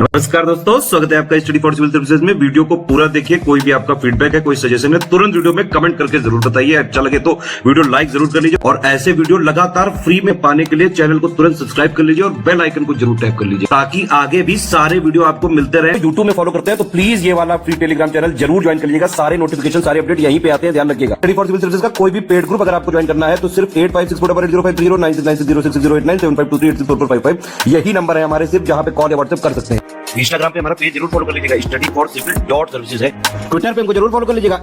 नमस्कार दोस्तों, स्वागत है आपका स्टडी फॉर सिविल सर्विसेज में। वीडियो को पूरा देखिए। कोई भी आपका फीडबैक है, कोई सजेशन है, तुरंत वीडियो में कमेंट करके जरूर बताइए। अच्छा लगे तो वीडियो लाइक जरूर कर लीजिए और ऐसे वीडियो लगातार फ्री में पाने के लिए चैनल को तुरंत सब्सक्राइब कर लीजिए और बेल आइकन को जरूर टैप कर लीजिए ताकि आगे भी सारे वीडियो आपको मिलते रहे। यूट्यूब में फॉलो करते हैं तो प्लीज ये वाला फ्री टेलीग्राम चैनल जरूर ज्वाइन कर लीजिएगा। सारे नोटिफिकेशन, सारे अपडेट यहीं पे आते हैं, ध्यान रखिएगा। स्टडी फॉर सिविल सर्विसेज का कोई भी पेड ग्रुप अगर आपको ज्वाइन करना है तो सिर्फ 856480560660897523864455 यही नंबर है हमारे, सिर्फ जहां पे कॉल या व्हाट्सएप कर सकते हैं। इंस्टाग्राम पे हमारा पेज जरूर फॉलो कर लीजिएगा, studyforcivil.services है। ट्विटर पे हमको जरूर फॉलो कर लीजिएगा,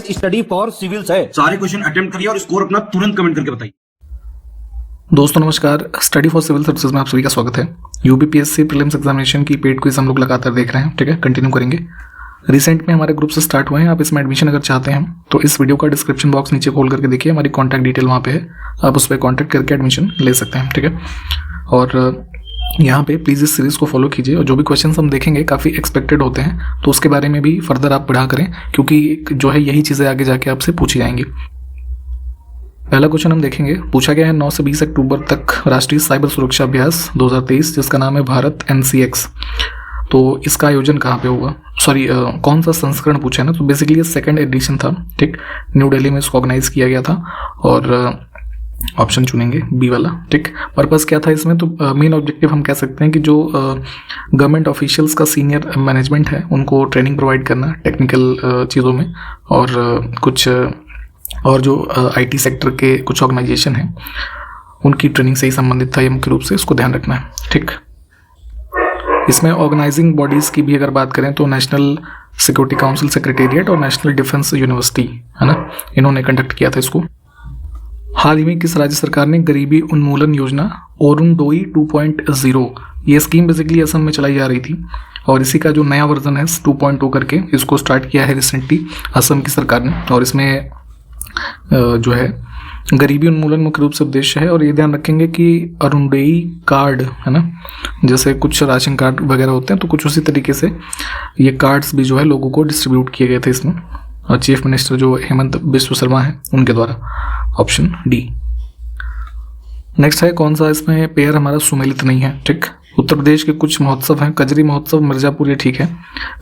@studyforcivils है। सारे क्वेश्चन अटेम्प्ट करिए और स्कोर अपना तुरंत कमेंट करके बताइए। दोस्तों नमस्कार, स्टडी फॉर सिविल सर्विसेज में आप सभी का स्वागत है। यूपीपीएससी प्रीलिम्स एग्जामिनेशन की पेड क्विज हम लोग लगातार देख रहे हैं, ठीक है, कंटिन्यू करेंगे। रिसेंट में हमारे ग्रुप से स्टार्ट हुए हैं। आप इसमें एडमिशन अगर चाहते हैं तो इस वीडियो का डिस्क्रिप्शन बॉक्स नीचे खोल करके देखिए, हमारी कॉन्टैक्ट डिटेल वहाँ पे है, आप उस पर कॉन्टैक्ट करके एडमिशन ले सकते हैं, ठीक है। और यहाँ पे प्लीज़ इस सीरीज़ को फॉलो कीजिए और जो भी क्वेश्चंस हम देखेंगे काफ़ी एक्सपेक्टेड होते हैं तो उसके बारे में भी फर्दर आप पढ़ा करें, क्योंकि जो है यही चीज़ें आगे जाके आपसे पूछी जाएंगी। पहला क्वेश्चन हम देखेंगे, पूछा गया है 9 से 20 अक्टूबर तक राष्ट्रीय साइबर सुरक्षा अभ्यास 2023 जिसका नाम है भारत NCX। तो इसका आयोजन कहाँ पे होगा, कौन सा संस्करण पूछा है ना, तो बेसिकली ये सेकेंड एडिशन था, ठीक। न्यू दिल्ली में इसको ऑर्गेनाइज किया गया था और ऑप्शन चुनेंगे बी वाला, ठीक। पर्पस क्या था इसमें, तो मेन ऑब्जेक्टिव हम कह सकते हैं कि जो गवर्नमेंट ऑफिशियल्स का सीनियर मैनेजमेंट है उनको ट्रेनिंग प्रोवाइड करना टेक्निकल चीज़ों में, और कुछ और जो IT सेक्टर के कुछ ऑर्गेनाइजेशन हैं उनकी ट्रेनिंग से ही संबंधित था ये मुख्य रूप से, इसको ध्यान रखना है, ठीक। इसमें ऑर्गेनाइजिंग बॉडीज़ की भी अगर बात करें तो नेशनल सिक्योरिटी काउंसिल सेक्रेटेरिएट और नेशनल डिफेंस यूनिवर्सिटी है ना, इन्होंने कंडक्ट किया था इसको। हाल ही में किस राज्य सरकार ने गरीबी उन्मूलन योजना अरुणोदय 2.0 ये स्कीम बेसिकली असम में चलाई जा रही थी और इसी का जो नया वर्जन है 2.0 करके इसको स्टार्ट किया है रिसेंटली असम की सरकार ने। और इसमें जो है गरीबी उन्मूलन मुख्य रूप से उद्देश्य है। और ये ध्यान रखेंगे कि अरुणोदय कार्ड है ना, जैसे कुछ राशन कार्ड वगैरह होते हैं तो कुछ उसी तरीके से ये कार्ड्स भी जो है लोगों को डिस्ट्रीब्यूट किए गए थे इसमें, और चीफ मिनिस्टर जो हेमंत बिस्व शर्मा है उनके द्वारा। Option D. नेक्स्ट है, कौन सा इसमें पेयर हमारा सुमेलित नहीं है, ठीक। उत्तर प्रदेश के कुछ महोत्सव हैं, कजरी महोत्सव मिर्जापुर ये ठीक है,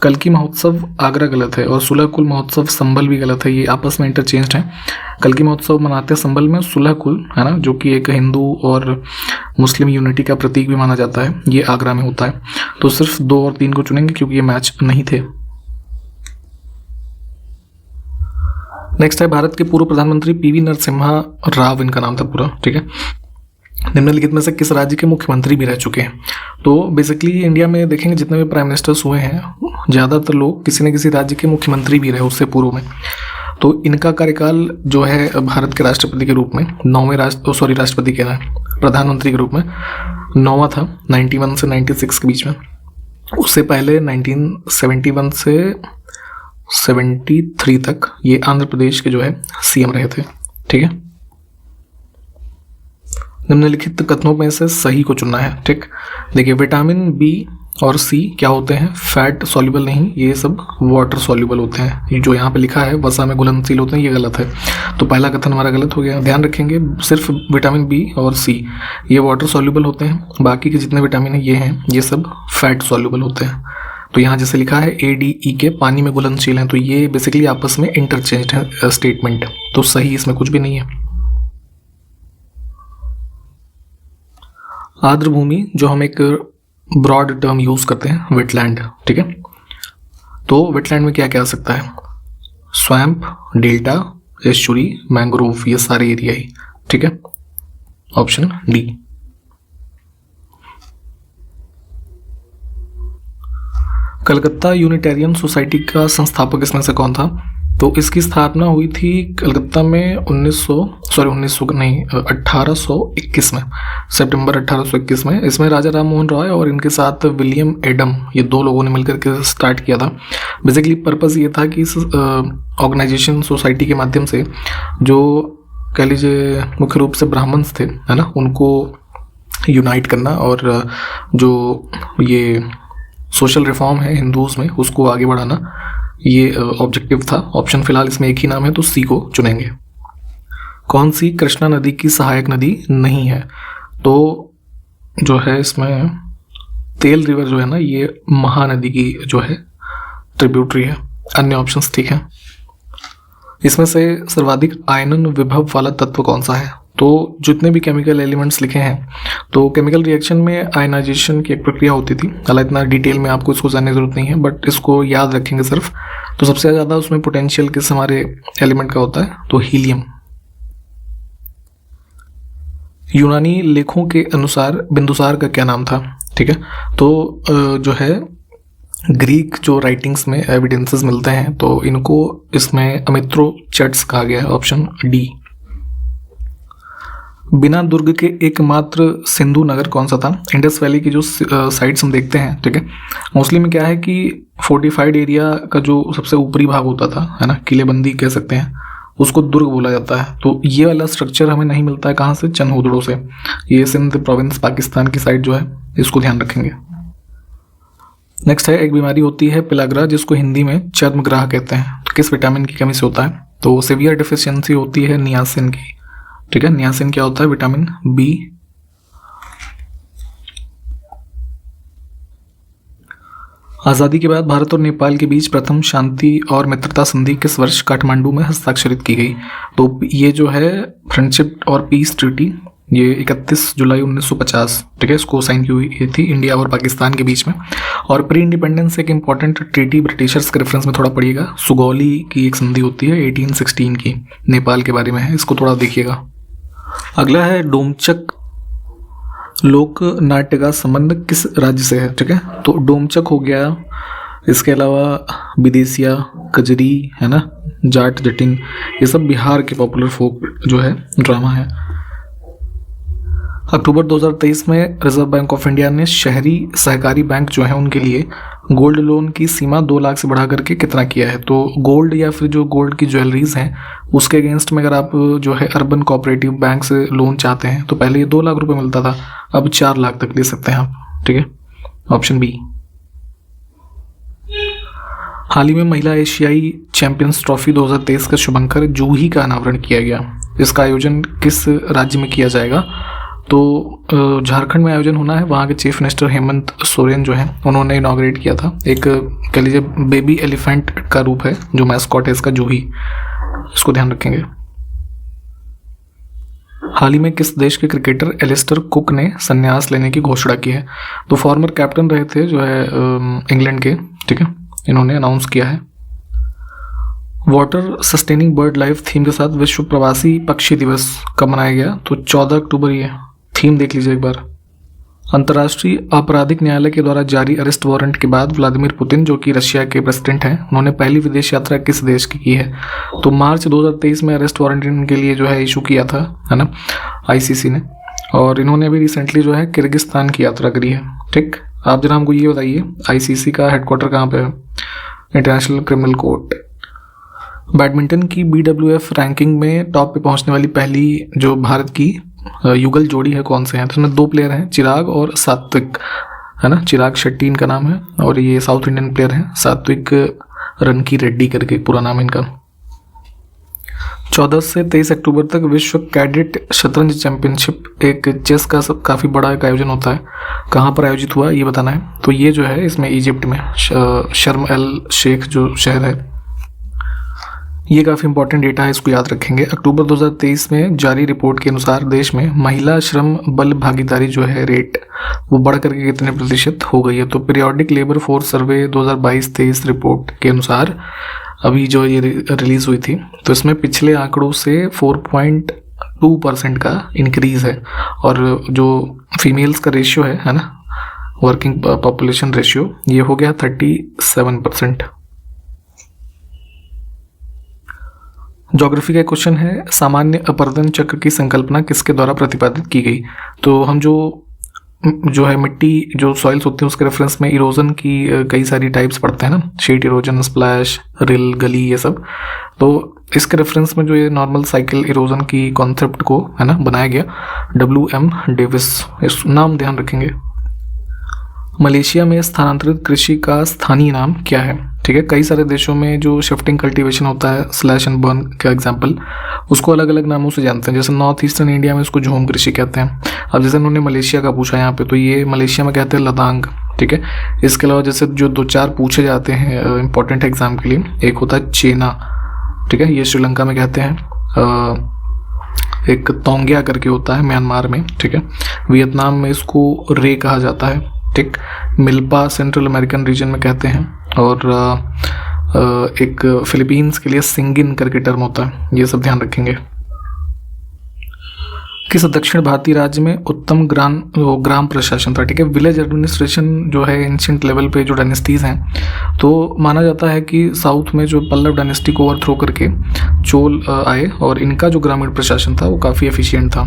कल्की महोत्सव आगरा गलत है, और सुलहकुल महोत्सव संभल भी गलत है, ये आपस में इंटरचेंज्ड है। कल्की महोत्सव मनाते हैं संभल में, सुलहकुल है ना जो कि एक हिंदू और मुस्लिम यूनिटी का प्रतीक भी माना जाता है, ये आगरा में होता है। तो सिर्फ 2 और 3 को चुनेंगे क्योंकि ये मैच नहीं थे। नेक्स्ट है, भारत के पूर्व प्रधानमंत्री PV नरसिम्हा राव इनका नाम था पूरा, ठीक है। निम्नलिखित में से किस राज्य के मुख्यमंत्री भी रह चुके हैं। तो बेसिकली इंडिया में देखेंगे जितने भी प्राइम मिनिस्टर्स हुए हैं ज़्यादातर लोग किसी न किसी राज्य के मुख्यमंत्री भी रहे उससे पूर्व में। तो इनका कार्यकाल जो है भारत के राष्ट्रपति के रूप में राष्ट्रपति के ना प्रधानमंत्री के रूप में 9वां था 91 से 96 के बीच में। उससे पहले 1971 से 73 तक ये आंध्र प्रदेश के जो है CM रहे थे, ठीक है। निम्नलिखित कथनों में से सही को चुनना है, ठीक। देखिए, विटामिन B और C क्या होते हैं, फैट सॉल्युबल नहीं, ये सब वाटर सॉल्युबल होते हैं। ये जो यहाँ पे लिखा है वसा में घुलनशील होते हैं, ये गलत है। तो पहला कथन हमारा गलत हो गया। ध्यान रखेंगे सिर्फ विटामिन B और C ये वाटर सॉल्युबल होते हैं, बाकी के जितने विटामिन है ये हैं ये सब फैट सॉल्युबल होते हैं। तो यहाँ जैसे लिखा है ADE के पानी में घुलनशील हैं, तो ये बेसिकली आपस में इंटरचेंज है स्टेटमेंट, तो सही इसमें कुछ भी नहीं है। आर्द्र भूमि जो हम एक ब्रॉड टर्म यूज करते हैं, वेटलैंड, ठीक है। तो वेटलैंड में क्या क्या आ सकता है, स्वैम्प, डेल्टा, एस्चुरी, मैंग्रोव, ये सारे एरिया ही, ठीक है। Option D. Calcutta Unitarian society का संस्थापक इसमें से कौन था। तो इसकी स्थापना हुई थी कलकत्ता में 1821 में, सितंबर 1821 में। इसमें राजा राम मोहन रॉय और इनके साथ विलियम एडम ये 2 लोगों ने मिलकर के स्टार्ट किया था। बेसिकली पर्पस ये था कि इस ऑर्गेनाइजेशन सोसाइटी के माध्यम से जो कह लीजिए मुख्य रूप से ब्राह्मण्स थे है ना, उनको यूनाइट करना और जो ये सोशल रिफॉर्म है हिंदूज में उसको आगे बढ़ाना, ये ऑब्जेक्टिव था। ऑप्शन फिलहाल इसमें एक ही नाम है तो C को चुनेंगे। कौन सी कृष्णा नदी की सहायक नदी नहीं है, तो जो है इसमें तेल रिवर जो है ना, ये महानदी की जो है ट्रिब्यूटरी है। अन्य ऑप्शंस ठीक है। इसमें से सर्वाधिक आयनन विभव वाला तत्व कौन सा है? तो जितने भी केमिकल एलिमेंट्स लिखे हैं, तो केमिकल रिएक्शन में आयनाइजेशन की एक प्रक्रिया होती थी। हालांकि इतना डिटेल में आपको इसको जानने की जरूरत नहीं है, बट इसको याद रखेंगे सिर्फ। तो सबसे ज़्यादा उसमें पोटेंशियल किस हमारे एलिमेंट का होता है? तो हीलियम। यूनानी लेखों के अनुसार बिंदुसार का क्या नाम था? ठीक है, तो जो है ग्रीक जो राइटिंग्स में एविडेंसेस मिलते हैं, तो इनको इसमें अमित्रोचट्स कहा गया है। Option D. बिना दुर्ग के एकमात्र सिंधु नगर कौन सा था? इंडस वैली की जो साइट्स हम देखते हैं, ठीक है, मोस्टली में क्या है कि फोर्टिफाइड एरिया का जो सबसे ऊपरी भाग होता था, है ना, किलेबंदी कह सकते हैं, उसको दुर्ग बोला जाता है। तो ये वाला स्ट्रक्चर हमें नहीं मिलता है कहाँ से? चनहुदड़ों से। ये सिंध प्रोविंस पाकिस्तान की साइड जो है, इसको ध्यान रखेंगे। नेक्स्ट है, एक बीमारी होती है पिलाग्रा जिसको हिंदी में चर्मग्राह कहते हैं, तो किस विटामिन की कमी से होता है? तो सिवियर डिफिशियंसी होती है नियासिन की। ठीक है, नियासिन क्या होता है? Vitamin B. आज़ादी के बाद भारत और नेपाल के बीच प्रथम शांति और मित्रता संधि किस वर्ष काठमांडू में हस्ताक्षरित की गई? तो ये जो है फ्रेंडशिप और पीस ट्रीटी, ये 31 जुलाई 1950, ठीक है, इसको साइन की हुई थी इंडिया और पाकिस्तान के बीच में। और प्री इंडिपेंडेंस एक इंपॉर्टेंट ट्रीटी ब्रिटिशर्स के रेफरेंस में थोड़ा पढ़िएगा। सुगौली की एक संधि होती है 1816 की, नेपाल के बारे में है, इसको थोड़ा देखिएगा। अगला है, डोमचक लोक नाट्य का संबंध किस राज्य से है? ठीक है, तो डोमचक हो गया, इसके अलावा विदेशिया, कजरी, है ना, जाट जटिन, ये सब बिहार के पॉपुलर फोक जो है ड्रामा है। अक्टूबर 2023 में रिजर्व बैंक ऑफ इंडिया ने शहरी सहकारी बैंक जो है उनके लिए गोल्ड लोन की सीमा 2 लाख से बढ़ा करके कितना किया है? तो गोल्ड या फिर जो गोल्ड की ज्वेलरीज हैं उसके अगेंस्ट में अगर आप जो है अर्बन कोऑपरेटिव बैंक से लोन चाहते हैं, तो पहले ये 2 लाख रुपए मिलता था, अब 4 लाख तक ले सकते हैं आप। ठीक है, ऑप्शन बी। हाल ही में महिला एशियाई चैंपियंस ट्रॉफी 2023 का शुभंकर जूही का अनावरण किया गया। इसका आयोजन किस राज्य में किया जाएगा? तो झारखंड में आयोजन होना है। वहाँ के चीफ मिनिस्टर हेमंत सोरेन जो है उन्होंने इनॉग्रेट किया था। एक कह लीजिए बेबी एलिफेंट का रूप है जो मैस्कॉट है इसका, जूही, इसको ध्यान रखेंगे। हाल ही में किस देश के क्रिकेटर एलिस्टर कुक ने संन्यास लेने की घोषणा की है? तो फॉर्मर कैप्टन रहे थे जो है इंग्लैंड के, ठीक है, इन्होंने अनाउंस किया है। Water sustaining bird life theme के साथ विश्व प्रवासी पक्षी दिवस कब मनाया गया? तो 14 अक्टूबर। ये थीम देख लीजिए एक बार। अंतर्राष्ट्रीय आपराधिक न्यायालय के द्वारा जारी अरेस्ट वारंट के बाद व्लादिमीर पुतिन जो कि रशिया के प्रेसिडेंट हैं, उन्होंने पहली विदेश यात्रा किस देश की है? तो मार्च 2023 में अरेस्ट वारंट इनके लिए जो है इशू किया था, है ना, आईसीसी ने। और इन्होंने अभी रिसेंटली जो है किर्गिस्तान की यात्रा करी है। ठीक, आप जरा हमको ये बताइए आईसीसी का हेडक्वार्टर कहाँ पे है? International criminal court. बैडमिंटन की BWF रैंकिंग में टॉप पे पहुंचने वाली पहली जो भारत की युगल जोड़ी है कौन से हैं? तो इसमें 2 प्लेयर हैं, चिराग और सात्विक, है ना। चिराग शेट्टी इनका नाम है और ये साउथ इंडियन प्लेयर हैं, सात्विक रनकी रेड्डी करके पूरा नाम इनका। 14 से 23 अक्टूबर तक विश्व कैडेट शतरंज चैंपियनशिप एक चेस का काफ़ी बड़ा एक आयोजन होता है। कहाँ पर आयोजित हुआ ये बताना है। तो ये जो है इसमें इजिप्ट में शर्म एल शेख जो शहर है, ये काफ़ी इंपॉर्टेंट डेटा है, इसको याद रखेंगे। अक्टूबर 2023 में जारी रिपोर्ट के अनुसार देश में महिला श्रम बल भागीदारी जो है रेट वो बढ़ करके कितने प्रतिशत हो गई है? तो periodic labour force survey 2022-23 report के अनुसार अभी जो ये रिलीज हुई थी, तो इसमें पिछले आंकड़ों से 4.2% का इंक्रीज है। और जो फीमेल्स का रेशियो है ना, वर्किंग पॉपुलेशन रेशियो, ये हो गया 37%। ज्योग्राफी का क्वेश्चन है, सामान्य अपरदन चक्र की संकल्पना किसके द्वारा प्रतिपादित की गई? तो हम जो है मिट्टी जो सॉइल्स होती हैं उसके रेफरेंस में इरोजन की कई सारी टाइप्स पढ़ते हैं ना, शीट इरोजन, स्प्लैश, रिल, गली, ये सब। तो इसके रेफरेंस में जो ये नॉर्मल साइकिल इरोजन की कॉन्सेप्ट को है ना बनाया गया, WM डेविस, इस नाम ध्यान रखेंगे। मलेशिया में स्थानांतरित कृषि का स्थानीय नाम क्या है? ठीक है, कई सारे देशों में जो शिफ्टिंग कल्टीवेशन होता है, स्लैश एंड बर्न का एग्जांपल, उसको अलग अलग नामों से जानते हैं। जैसे नॉर्थ ईस्टर्न इंडिया में इसको झूम कृषि कहते हैं। अब जैसे उन्होंने मलेशिया का पूछा यहाँ पे, तो ये मलेशिया में कहते हैं लदांग। ठीक है। इसके अलावा जैसे जो 2-4 पूछे जाते हैं इंपॉर्टेंट एग्जाम के लिए, एक होता है चेना, ठीक है, ये श्रीलंका में कहते हैं। एक तोंगिया करके होता है म्यांमार में, ठीक है। वियतनाम में इसको रे कहा जाता है, ठीक। मिल्पा सेंट्रल अमेरिकन रीजन में कहते हैं। और एक फिलीपींस के लिए सिंगिन करके टर्म होता है, ये सब ध्यान रखेंगे। किस दक्षिण भारतीय राज्य में उत्तम ग्राम प्रशासन था, ठीक है। विलेज एडमिनिस्ट्रेशन जो है एंशिएंट लेवल पे जो डायनेस्टीज हैं, तो माना जाता है कि साउथ में जो पल्लव डायनेस्टी को ओवरथ्रो करके चोल आए और इनका जो ग्रामीण प्रशासन था वो काफ़ी एफिशिएंट था।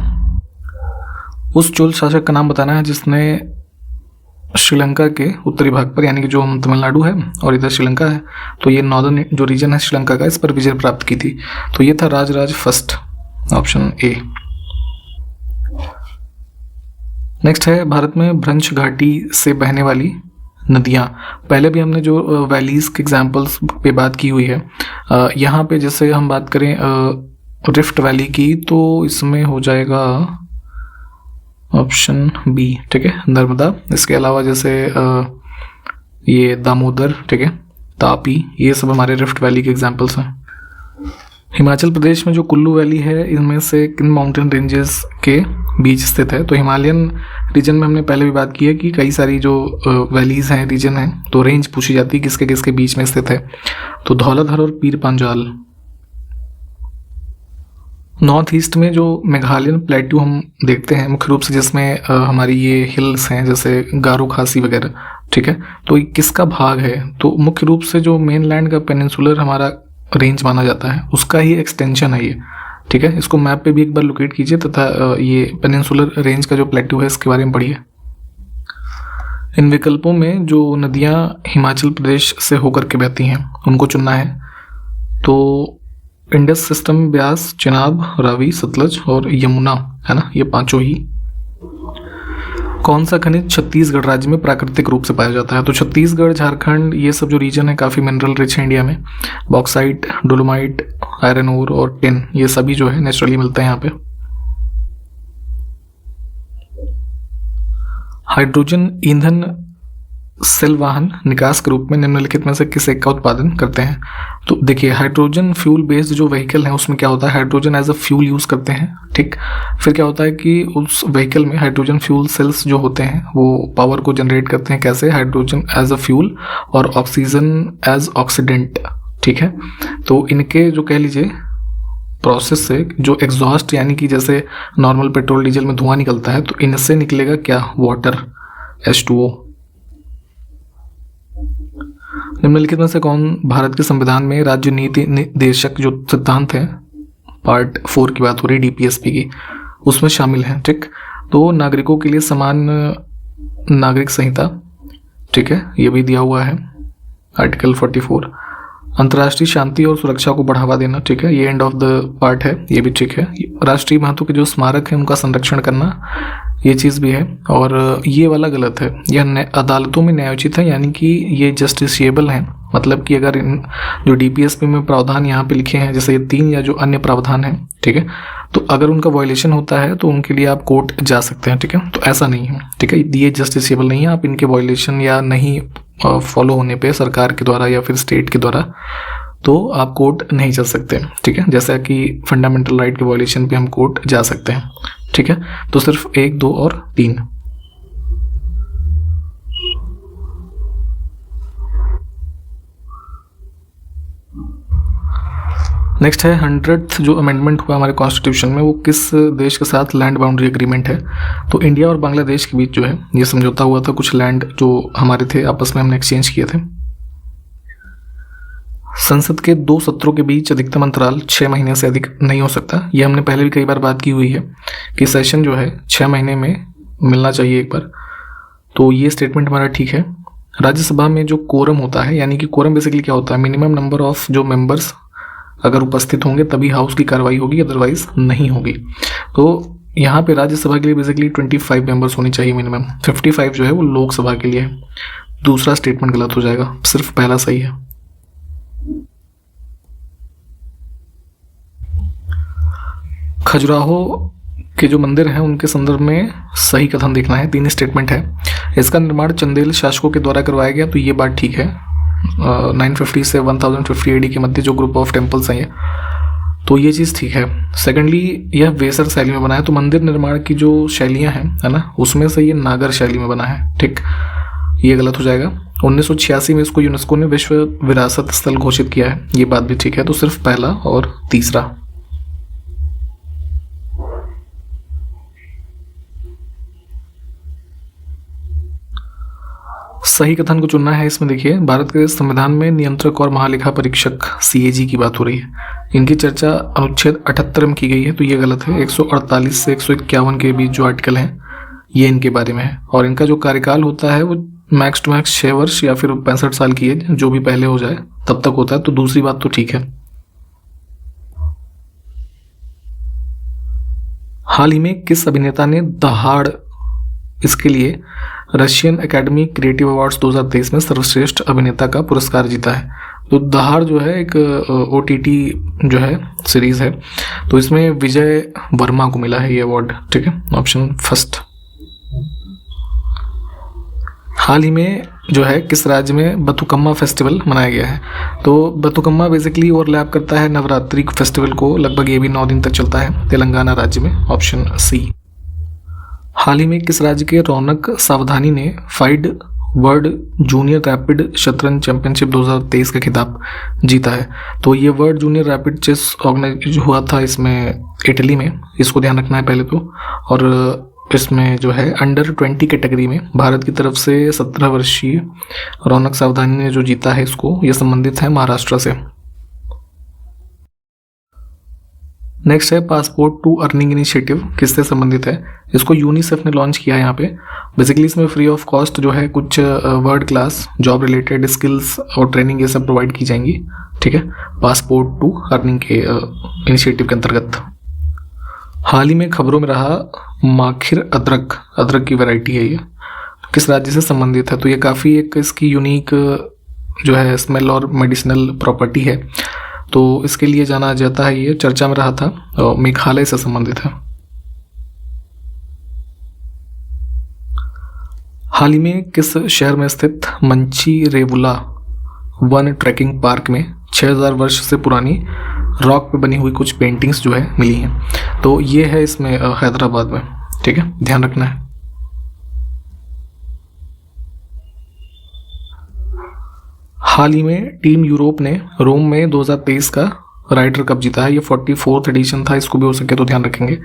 उस चोल शासक का नाम बताना है जिसने श्रीलंका के उत्तरी भाग पर, यानी कि जो तमिलनाडु है और इधर श्रीलंका है, तो ये नॉर्दर्न जो रीजन है श्रीलंका का, इस पर विजय प्राप्त की थी। तो ये था Rajaraja first, option A. Next है भारत में भ्रंश घाटी से बहने वाली नदियाँ। पहले भी हमने जो वैलीज के एग्जाम्पल्स पे बात की हुई है, यहाँ पे जैसे हम बात करें रिफ्ट वैली की, तो इसमें हो जाएगा ऑप्शन बी, ठीक है, नर्मदा। इसके अलावा जैसे ये दामोदर, ठीक है, तापी, ये सब हमारे रिफ्ट वैली के एग्जाम्पल्स हैं। हिमाचल प्रदेश में जो कुल्लू वैली है, इनमें से किन माउंटेन रेंजेस के बीच स्थित है? तो हिमालयन रीजन में हमने पहले भी बात की है कि कई सारी जो वैलीज हैं, रीजन है, तो रेंज पूछी जाती है किसके किसके बीच में स्थित है। तो धौलाधर और पीर पांजाल। नॉर्थ ईस्ट में जो मेघालयन प्लेट्यू हम देखते हैं मुख्य रूप से, जिसमें हमारी ये हिल्स हैं जैसे गारो खासी वगैरह, ठीक है, तो ये किसका भाग है? तो मुख्य रूप से जो मेन लैंड का पेनिनसुलर हमारा रेंज माना जाता है, उसका ही एक्सटेंशन है ये, ठीक है। इसको मैप पे भी एक बार लोकेट कीजिए तथा ये पेनिनसुलर रेंज का जो प्लेट्यू है इसके बारे में पढ़िए। इन विकल्पों में जो नदियां हिमाचल प्रदेश से होकर के बहती हैं उनको चुनना है। तो इंडस सिस्टम, ब्यास, चिनाब, रावी, सतलज और यमुना, है ना, ये पांचों ही। कौन सा खनिज छत्तीसगढ़ राज्य में प्राकृतिक रूप से पाया जाता है? तो छत्तीसगढ़, झारखंड, ये सब जो रीजन है काफ़ी मिनरल रिच है इंडिया में। बॉक्साइट, डोलोमाइट, आयरन ओर और टिन, ये सभी जो है नेचुरली मिलते हैं यहाँ पे। हाइड्रोजन ईंधन सेल वाहन निकास के रूप में निम्नलिखित में से किस एक का उत्पादन करते हैं? तो देखिए, हाइड्रोजन फ्यूल बेस्ड जो व्हीकल है उसमें क्या होता है, hydrogen as a fuel use करते हैं, ठीक। फिर क्या होता है कि उस व्हीकल में हाइड्रोजन फ्यूल सेल्स जो होते हैं वो पावर को जनरेट करते हैं, कैसे? हाइड्रोजन एज अ फ्यूल और ऑक्सीजन एज ऑक्सीडेंट, ठीक है। तो इनके जो कह लीजिए प्रोसेस से जो एग्जॉस्ट, यानी कि जैसे नॉर्मल पेट्रोल डीजल में धुआं निकलता है, तो इनसे निकलेगा क्या? Water, H2O। निम्नलिखित में से कौन भारत के संविधान में राज्य नीति निर्देशक जो सिद्धांत है, पार्ट 4 की बात हो रही है DPSP की, उसमें शामिल है, ठीक। तो नागरिकों के लिए समान नागरिक संहिता, ठीक है, ये भी दिया हुआ है आर्टिकल 44। अंतर्राष्ट्रीय शांति और सुरक्षा को बढ़ावा देना, ठीक है, ये एंड ऑफ द पार्ट है, ये भी ठीक है। राष्ट्रीय महत्व के जो स्मारक हैं उनका संरक्षण करना, ये चीज़ भी है। और ये वाला गलत है, यह अदालतों में न्यायोचित है, यानी कि ये जस्टिसिएबल हैं। मतलब कि अगर इन जो DPSP में प्रावधान यहाँ पे लिखे हैं, जैसे ये 3 या जो अन्य प्रावधान हैं, ठीक है, तो अगर उनका वायलेशन होता है तो उनके लिए आप कोर्ट जा सकते हैं, ठीक है। तो ऐसा नहीं है, ठीक है, ये जस्टिसिएबल नहीं है। आप इनके वायलेशन या नहीं फॉलो होने पे सरकार के द्वारा या फिर स्टेट के द्वारा, तो आप कोर्ट नहीं जा सकते, ठीक है। जैसा कि फंडामेंटल राइट के वायलेशन पे हम कोर्ट जा सकते हैं, ठीक है। तो सिर्फ 1, 2 और 3। नेक्स्ट है 100th जो अमेंडमेंट हुआ हमारे कॉन्स्टिट्यूशन में, वो किस देश के साथ लैंड बाउंड्री एग्रीमेंट है? तो इंडिया और बांग्लादेश के बीच जो है ये समझौता हुआ था। कुछ लैंड जो हमारे थे आपस में हमने एक्सचेंज किए थे। संसद के 2 सत्रों के बीच अधिकतम अंतराल 6 महीने से अधिक नहीं हो सकता। ये हमने पहले भी कई बार बात की हुई है कि सेशन जो है 6 महीने में मिलना चाहिए एक बार। तो ये स्टेटमेंट हमारा ठीक है। राज्यसभा में जो कोरम होता है, यानी कि कोरम बेसिकली क्या होता है, मिनिमम नंबर ऑफ जो मेंबर्स अगर उपस्थित होंगे तभी हाउस की कार्रवाई होगी, अदरवाइज नहीं होगी। तो यहाँ पे राज्यसभा के लिए बेसिकली 25 मेंबर्स होनी चाहिए मिनिमम। 55 जो है वो लोकसभा के लिए है। दूसरा स्टेटमेंट गलत हो जाएगा, सिर्फ पहला सही है। खजुराहो के जो मंदिर हैं उनके संदर्भ में सही कथन देखना है। 3 स्टेटमेंट है। इसका निर्माण चंदेल शासकों के द्वारा करवाया गया, तो ये बात ठीक है। 950 से 1050 AD के मध्य जो ग्रुप ऑफ टेम्पल्स हैं ये, तो ये चीज़ ठीक है। सेकेंडली, यह वेसर शैली में बना है, तो मंदिर निर्माण की जो शैलियाँ हैं, है ना, उसमें से ये नागर शैली में बना है। ठीक, ये गलत हो जाएगा। 1986 में इसको यूनेस्को ने विश्व विरासत स्थल घोषित किया है, ये बात भी ठीक है। तो सिर्फ पहला और तीसरा। सही कथन को चुनना है। इसमें देखिए, भारत के संविधान में नियंत्रक और महालेखा परीक्षक CAG की बात हो रही है। इनकी चर्चा अनुच्छेद 78 में की गई है, तो ये गलत है। 148 से 151 के बीच जो आर्टिकल हैं ये इनके बारे में है। और इनका जो कार्यकाल होता है वो मैक्स टू मैक्स 6 वर्ष या फिर 65 साल की एज, जो भी पहले हो जाए तब तक होता है। तो दूसरी बात तो ठीक है। हाल ही में किस अभिनेता ने दहाड़ इसके लिए रशियन एकेडमी क्रिएटिव अवार्ड्स 2023 में सर्वश्रेष्ठ अभिनेता का पुरस्कार जीता है? तो दहाड़ जो है एक OTT जो है सीरीज है, तो इसमें विजय वर्मा को मिला है ये अवार्ड। ठीक है, ऑप्शन फर्स्ट। हाल ही में जो है किस राज्य में बथुकम्मा फेस्टिवल मनाया गया है? तो बथुकम्मा बेसिकली ओवरलैप करता है नवरात्रि फेस्टिवल को, लगभग ये भी 9 दिन तक चलता है, तेलंगाना राज्य में, ऑप्शन सी। हाल ही में किस राज्य के रौनक सावधानी ने फाइड वर्ल्ड जूनियर रैपिड शतरंज चैंपियनशिप 2023 का खिताब जीता है? तो ये World Junior Rapid Chess organise हुआ था इसमें इटली में, इसको ध्यान रखना है पहले तो। और इसमें जो है अंडर 20 कैटेगरी में भारत की तरफ से 17 वर्षीय रौनक सावधानी ने जो जीता है इसको, ये संबंधित है महाराष्ट्र से। नेक्स्ट है पासपोर्ट टू अर्निंग इनिशिएटिव, किससे संबंधित है? इसको यूनिसेफ ने लॉन्च किया है यहाँ पे। बेसिकली इसमें फ्री ऑफ कॉस्ट जो है कुछ world class job related skills और ट्रेनिंग ये सब प्रोवाइड की जाएंगी। ठीक है, पासपोर्ट टू अर्निंग के इनिशिएटिव के अंतर्गत। हाल ही में खबरों में रहा माखिर अदरक की वैरायटी है, ये किस राज्य से संबंधित है? तो ये काफ़ी एक इसकी यूनिक जो है स्मेल और मेडिसिनल प्रॉपर्टी है, तो इसके लिए जाना जाता है, ये चर्चा में रहा था और मेघालय से संबंधित है। हाल ही में किस शहर में स्थित मंचीरेवुला वन ट्रैकिंग पार्क में 6000 वर्ष से पुरानी रॉक पे बनी हुई कुछ पेंटिंग्स जो है मिली हैं? तो ये है इसमें हैदराबाद में। ठीक है, ध्यान रखना है। हाल ही में टीम यूरोप ने रोम में 2023 का राइडर कप जीता है, ये 44th एडिशन था, इसको भी हो सके तो ध्यान रखेंगे।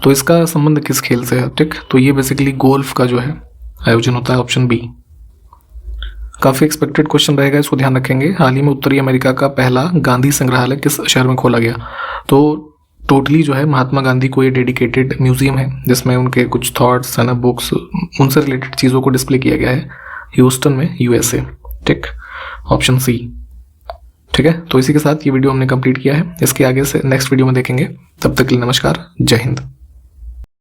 तो इसका संबंध किस खेल से है? ठीक, तो ये बेसिकली गोल्फ का जो है आयोजन होता है, ऑप्शन बी। काफ़ी एक्सपेक्टेड क्वेश्चन रहेगा, इसको ध्यान रखेंगे। हाल ही में उत्तरी अमेरिका का पहला गांधी संग्रहालय किस शहर में खोला गया? तो टोटली जो है महात्मा गांधी को ये डेडिकेटेड म्यूजियम है, जिसमें उनके कुछ थॉट्स है ना, बुक्स, उनसे रिलेटेड चीज़ों को डिस्प्ले किया गया है, ह्यूस्टन में, USA। ठीक, ऑप्शन सी। ठीक है, तो इसी के साथ ये वीडियो हमने कंप्लीट किया है। इसके आगे से नेक्स्ट वीडियो में देखेंगे। तब तक के लिए नमस्कार, जय हिंद।